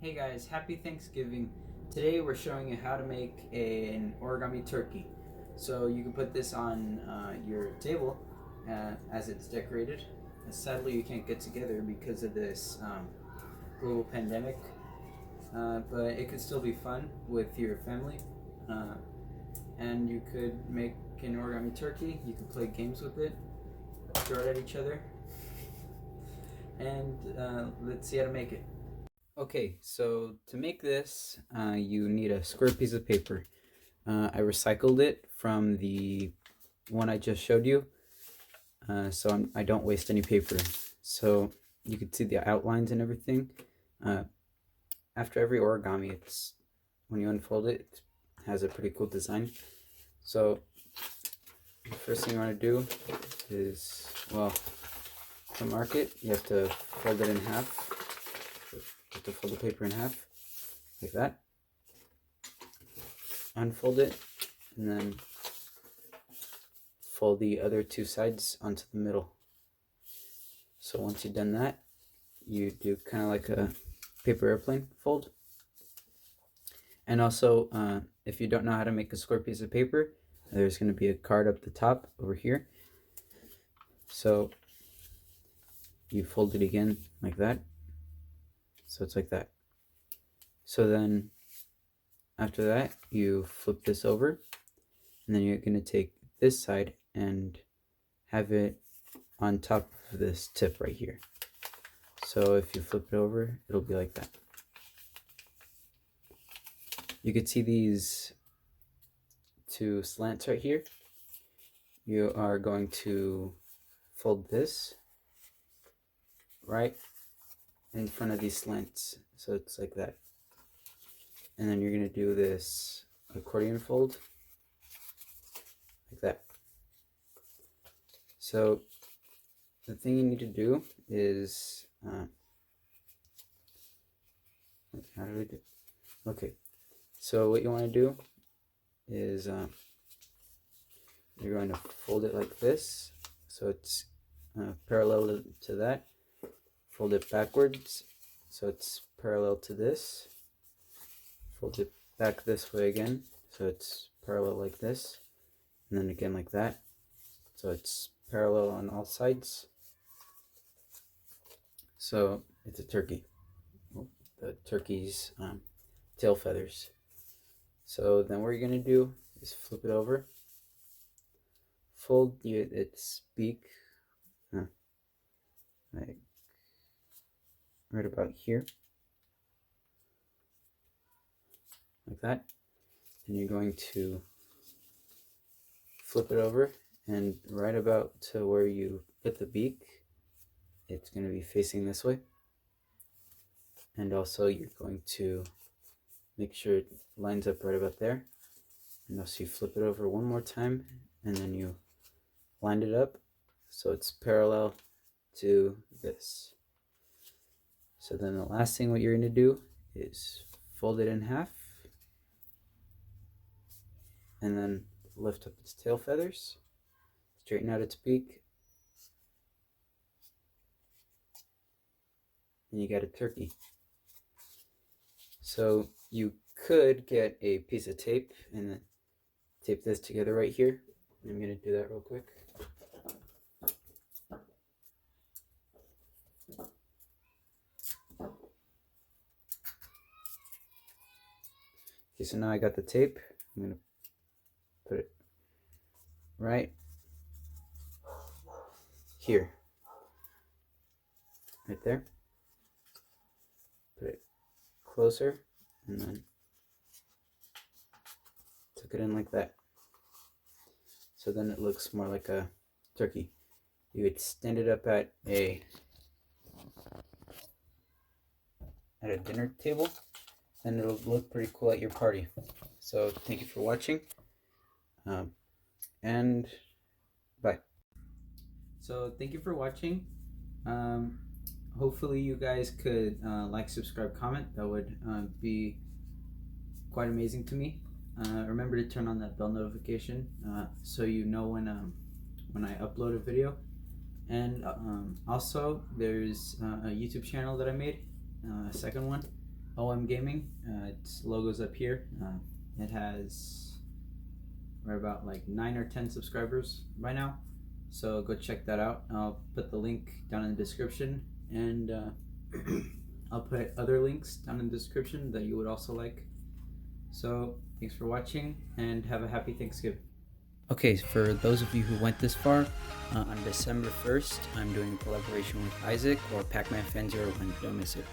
Hey guys, happy Thanksgiving. Today we're showing you how to make an origami turkey. So you can put this on your table as it's decorated. Sadly, you can't get together because of this global pandemic, but it could still be fun with your family. Uh, and you could make an origami turkey. You can play games with it, throw it at each other, and let's see how to make it. Okay, so to make this, you need a square piece of paper. I recycled it from the one I just showed you, so I don't waste any paper. So you can see the outlines and everything. After every origami, when you unfold it, it has a pretty cool design. So the first thing you want to do is, well, to mark it, you have to fold it in half. You have to fold the paper in half, like that. Unfold it, and then fold the other two sides onto the middle. So once you've done that, you do kind of like a paper airplane fold. And also, if you don't know how to make a square piece of paper, there's going to be a card up the top over here. So you fold it again like that. So it's like that. So then after that, you flip this over, and then you're going to take this side and have it on top of this tip right here. So if you flip it over, it'll be like that. You can see these two slants right here. You are going to fold this right in front of these slants, so it's like that. And then you're going to do this accordion fold like that. So the thing you need to do is how do we do? Okay, so what you want to do is you're going to fold it like this, so it's parallel to that. Fold it backwards, so it's parallel to this. Fold it back this way again, so it's parallel like this, and then again like that, so it's parallel on all sides. So it's a turkey. The turkey's tail feathers. So then what you're going to do is flip it over, fold its beak like right about here, like that. And you're going to flip it over, and right about to where you put the beak, it's going to be facing this way. And also you're going to make sure it lines up right about there. And also you flip it over one more time, and then you line it up so it's parallel to this. So then the last thing what you're going to do is fold it in half, and then lift up its tail feathers, straighten out its beak, and you got a turkey. So you could get a piece of tape and then tape this together right here. I'm going to do that real quick. Okay, so now I got the tape. I'm going to put it right here, right there. Put it closer, and then tuck it in like that. So then it looks more like a turkey. You would stand it up at a dinner table, and it'll look pretty cool at your party. So thank you for watching, and bye. So thank you for watching. Hopefully you guys could like, subscribe, comment. That would be quite amazing to me. Remember to turn on that bell notification so you know when I upload a video. And also there's a YouTube channel that I made, a second one. OM Gaming. Its logo's up here. It has, we're about like 9 or 10 subscribers by now, so go check that out. I'll put the link down in the description, and I'll put other links down in the description that you would also like. So thanks for watching, and have a happy Thanksgiving. Okay, for those of you who went this far, on December 1st, I'm doing a collaboration with Isaac, or Pac-Man Fan 01. Don't miss it.